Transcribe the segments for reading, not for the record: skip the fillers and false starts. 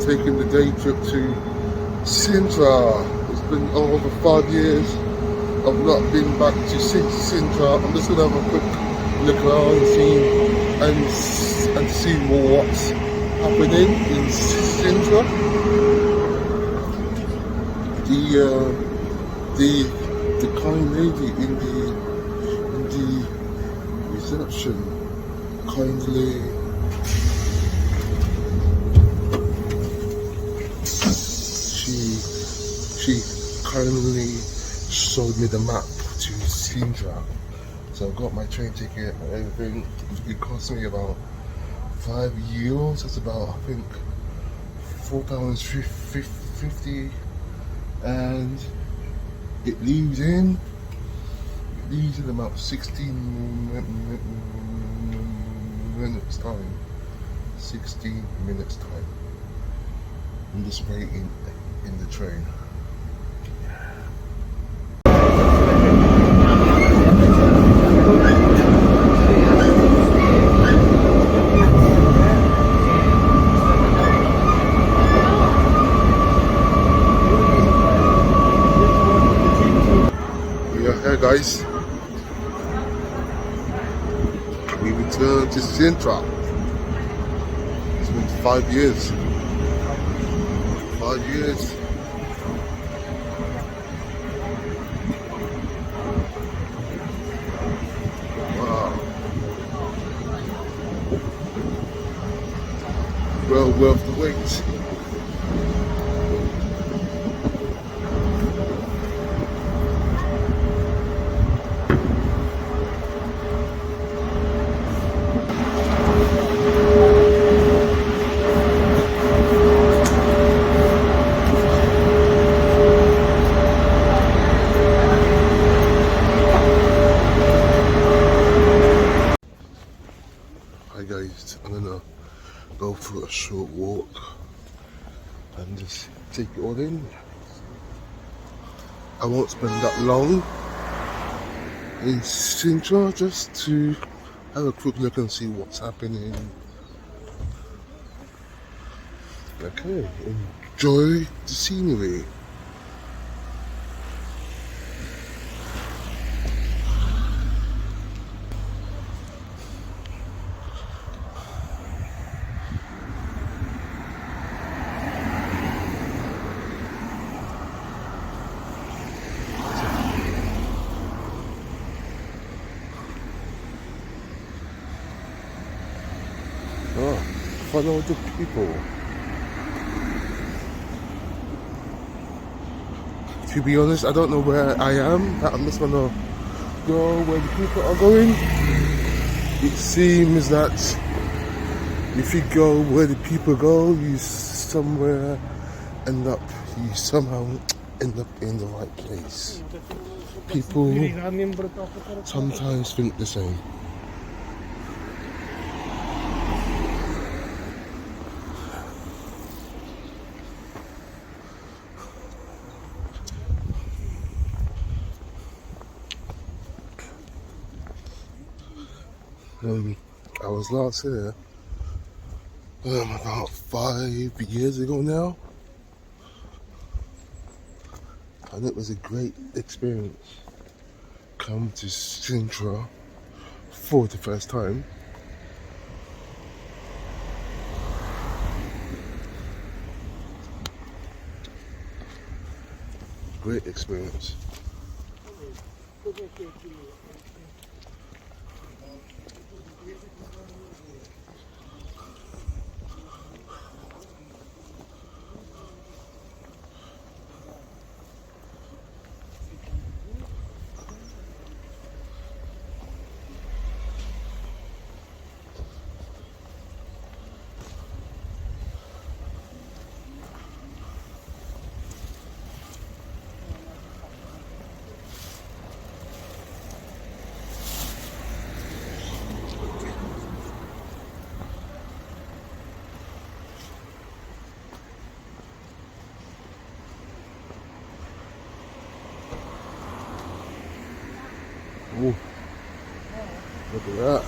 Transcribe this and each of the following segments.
taking the day trip to Sintra. It's been over 5 years. I've not been back to Sintra. I'm just gonna have a quick look around and see what's happening in Sintra. The kind lady in the reception kindly she kindly showed me the map to Sintra. So I got my train ticket and everything. It cost me about €5. That's about, I think, £4.50, and it leaves in about 16 minutes time. 16 minutes time. I'm just waiting in the train. Hey guys, we returned to Sintra. It's been 5 years. 5 years. Wow. Well worth the wait. Hi guys, I'm gonna go for a short walk and just take it all in. I won't spend that long in Sintra, just to have a quick look and see what's happening. Okay, enjoy the scenery. Oh, follow the people. To be honest, I don't know where I am, but I'm just gonna go where the people are going. It seems that if you go where the people go, you somehow end up in the right place. People sometimes think the same. I was last here about 5 years ago now, and it was a great experience. Come to Sintra for the first time. Great experience. Ooh, look at that.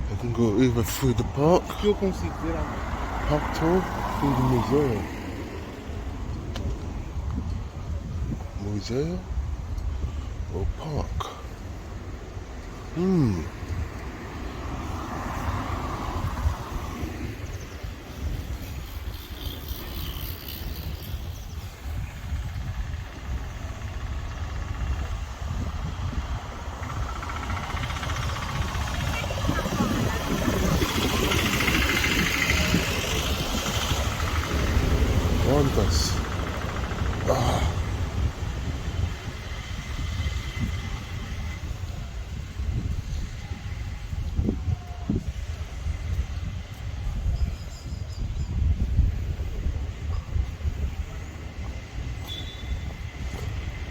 I can go either through the park, park tour, through the museum, or park. One bus.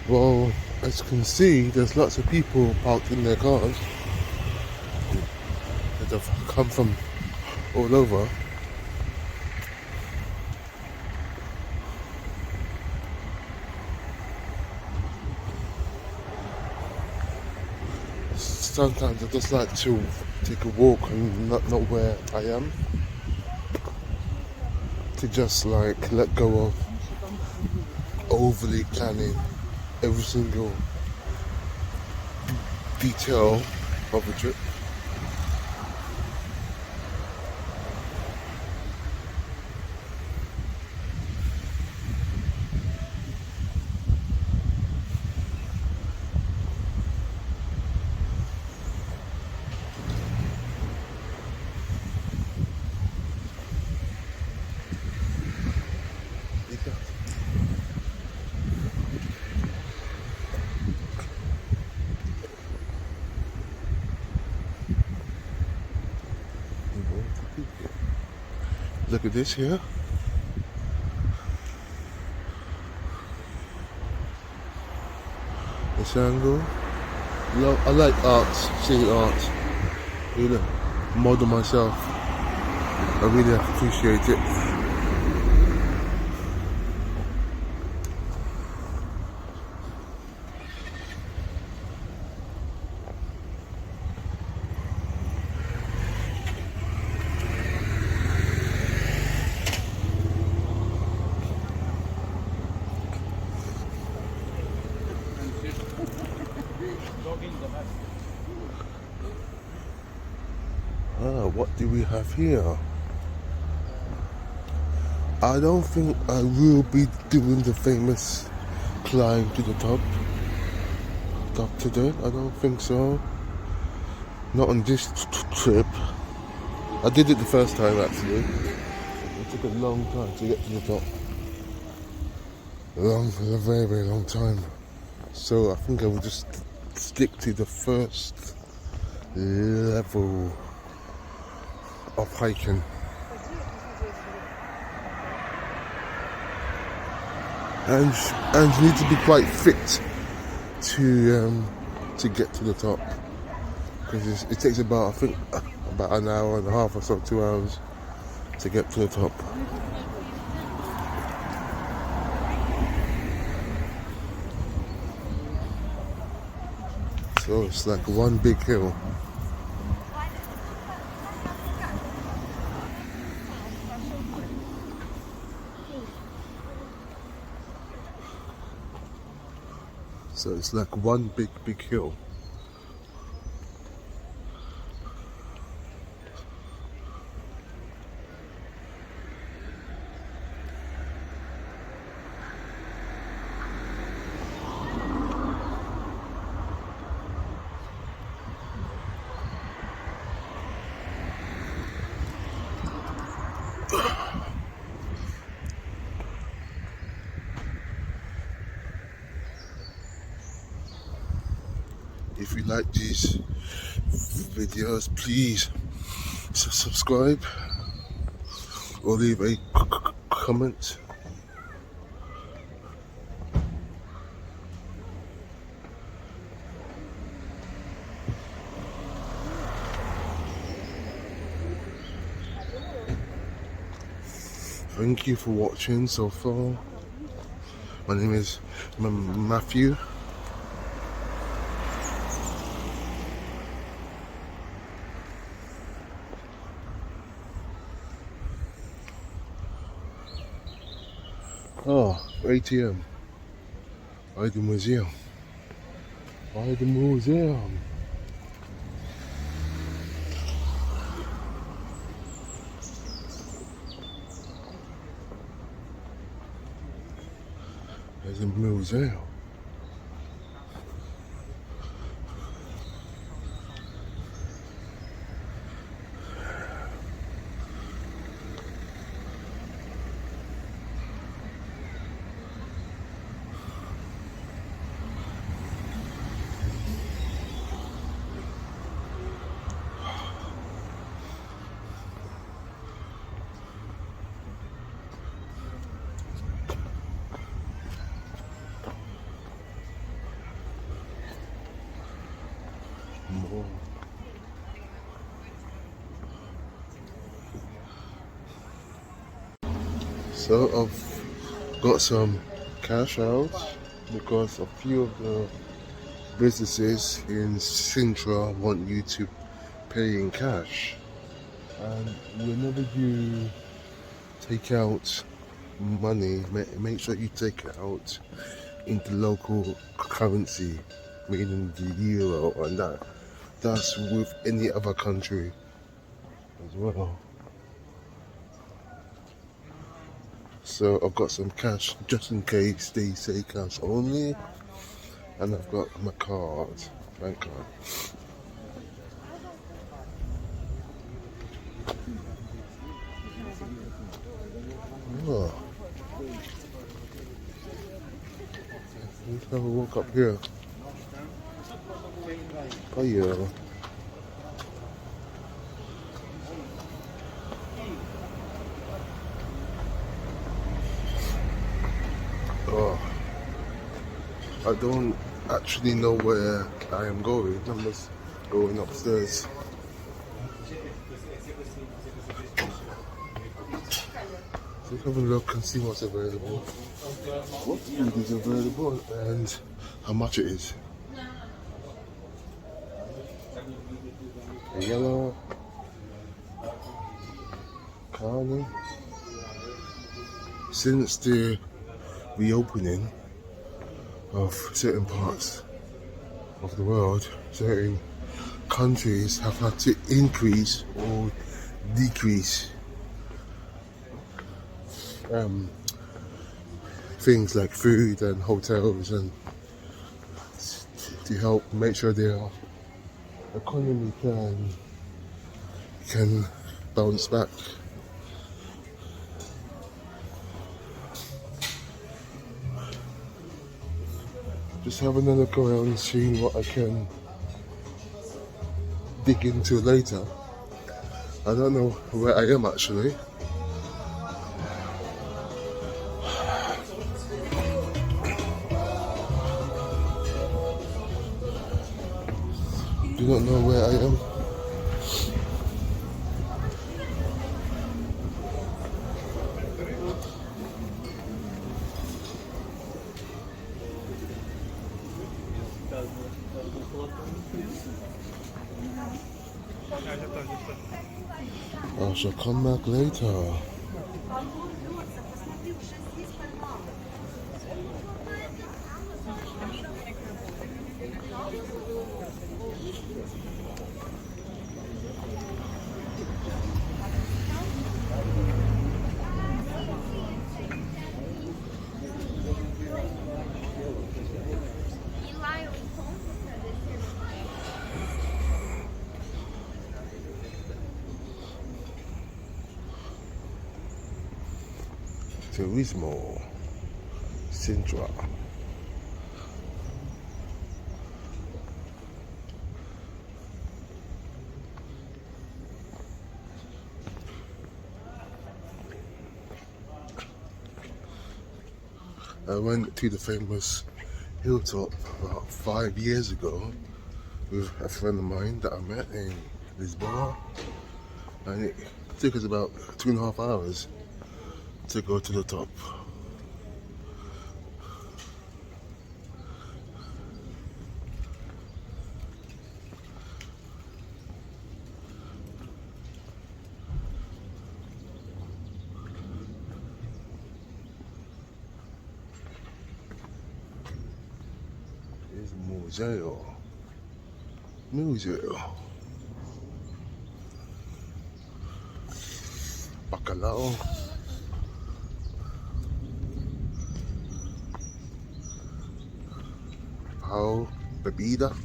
Well, as you can see, there's lots of people parked in their cars that have come from all over. Sometimes I just like to take a walk and not know where I am. To just like let go of overly planning every single detail of a trip. Look at this here. This angle. I like art, seeing art. You know, model myself. I really appreciate it. What do we have here? I don't think I will be doing the famous climb to the top today. I don't think so. Not on this trip. I did it the first time actually. It took a long time to get to the top. A very, very long time. So I think I will just stick to the first level of hiking. And you need to be quite fit to get to the top, because it takes about, I think, about an hour and a half or so, 2 hours to get to the top. So it's like one big hill. So it's like one big hill. If you like these videos, please subscribe or leave a comment. Thank you for watching so far. My name is Matthew. Oh, ATM. By the museum. By the museum. There's a museum. More. So I've got some cash out because a few of the businesses in Sintra want you to pay in cash, and whenever you take out money, make sure you take it out into local currency, meaning the euro, and that's with any other country as well. So I've got some cash just in case they say cash only, and I've got my card, bank card. Oh, let's have a walk up here. Oh yeah. Oh, I don't actually know where I am going. I'm just going upstairs. Let's have a look and see what's available. What food is available and how much it is. A yellow, carne. Since the reopening of certain parts of the world, certain countries have had to increase or decrease things like food and hotels, and to help make sure their economy can bounce back. Just having a look around and seeing what I can dig into later. I don't know where I am actually. Do not know where I am. I shall come back later. Turismo, Sintra. I went to the famous hilltop about 5 years ago with a friend of mine that I met in Lisboa, and it took us about 2.5 hours to go to the top. Museo. Bacalao. Pao, bebida.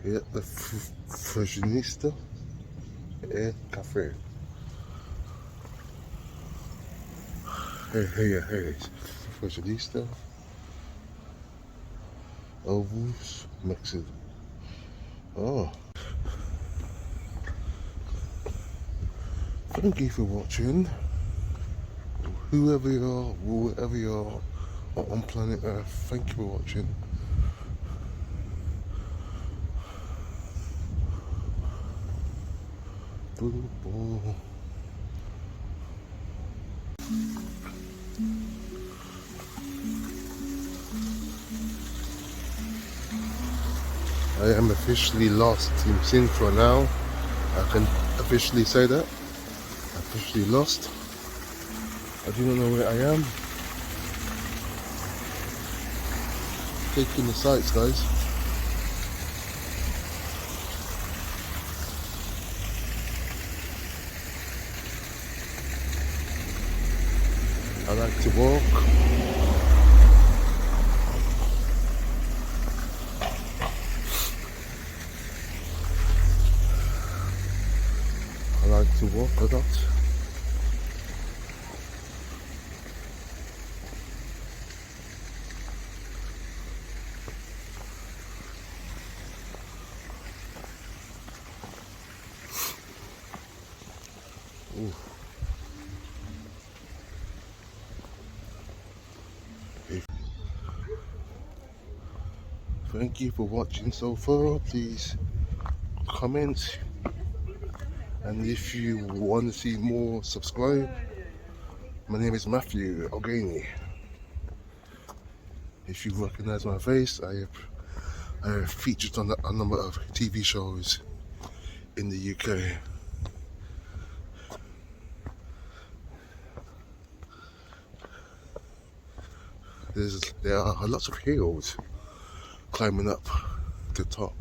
Here, the fashionista e cafe. Hey, fashionista. Ovus, Mexican. Oh. Thank you for watching. Whoever you are, wherever you are on planet Earth, thank you for watching. I am officially lost in Sintra now. I can officially say that. Officially lost. I do not know where I am. Taking the sights, guys. I like to walk. I like to walk a lot. Ooh. Thank you for watching so far. Please comment, and if you want to see more, subscribe. My name is Matthew Ogani. If you recognize my face, I have featured on a number of TV shows in the UK. There are lots of hills climbing up the top.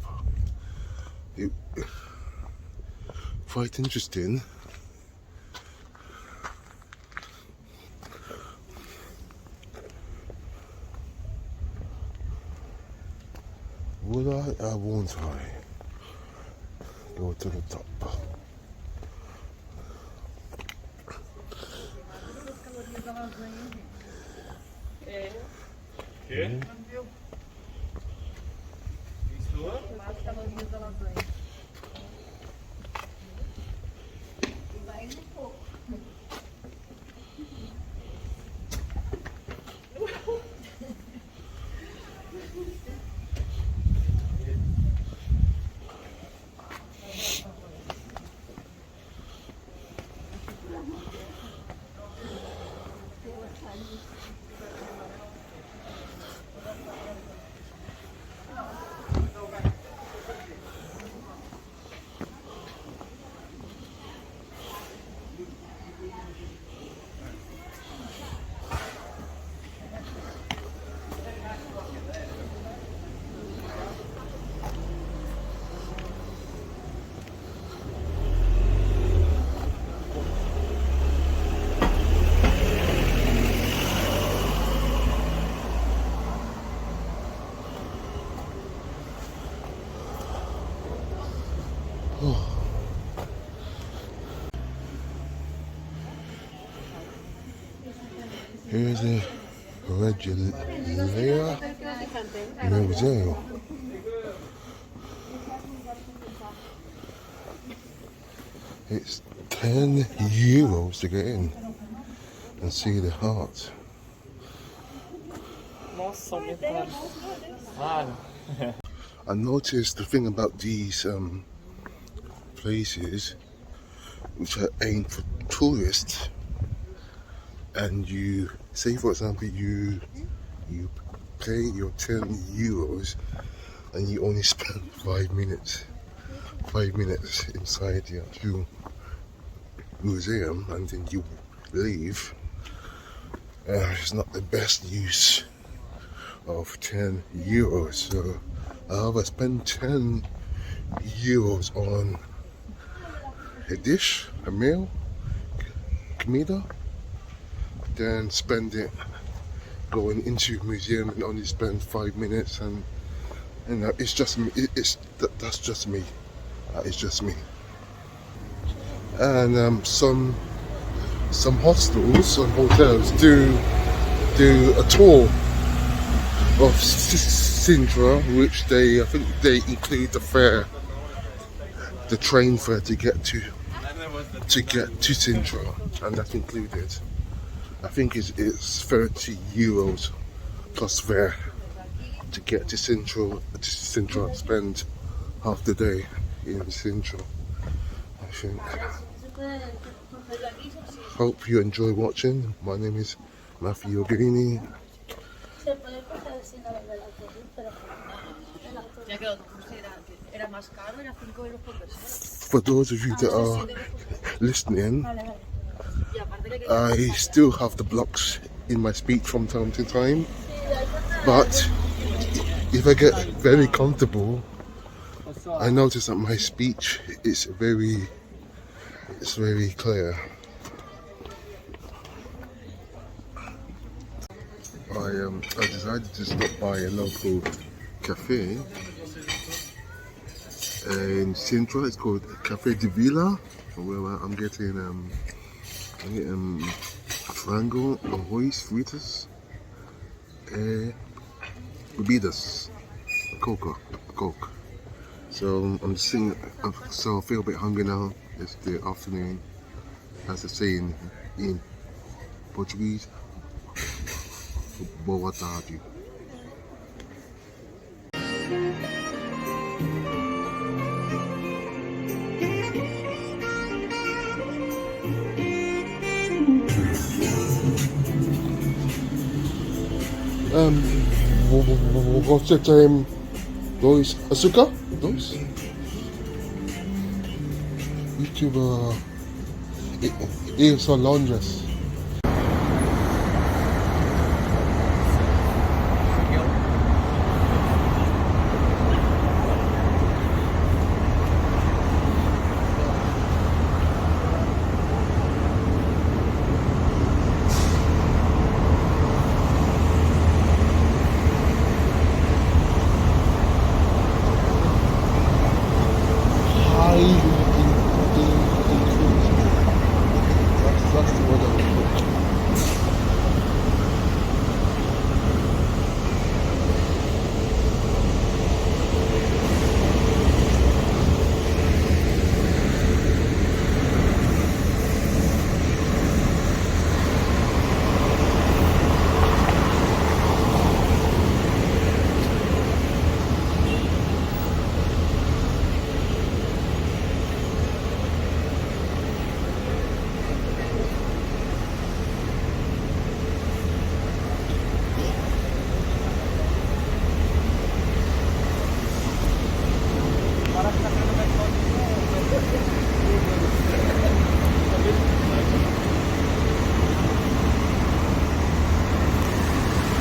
Quite interesting. Would I or won't I go to the top? Here's a regular museum. It's €10 to get in and see the heart. I noticed the thing about these places which are aimed for tourists, and you say, for example, you pay your €10 and you only spend 5 minutes inside the actual museum, and then you leave. It's not the best use of 10 euros. So I have spent 10 euros on a dish, a meal, comida, then spend it going into a museum and only spend 5 minutes, and it's just me. That's just me. That is just me. And some hostels and hotels do a tour of Sintra, which I think they include the fare, the train fare to get to Sintra, and that's included. I think it's 30 euros plus fare to get to Sintra, spend half the day in Sintra, I think. Hope you enjoy watching. My name is Matthew Ogherini. For those of you that are listening, I still have the blocks in my speech from time to time, but if I get very comfortable, I notice that my speech is very clear. I decided to stop by a local cafe in Sintra. It's called Cafe de Villa, where I'm getting frango, arroz, fritas, bebidas, Coke. So I'm just sitting, so I feel a bit hungry now. It's the afternoon, as they say in Portuguese. Boa tarde. Você tem dois açúcar? Dois? YouTuber e são Londres.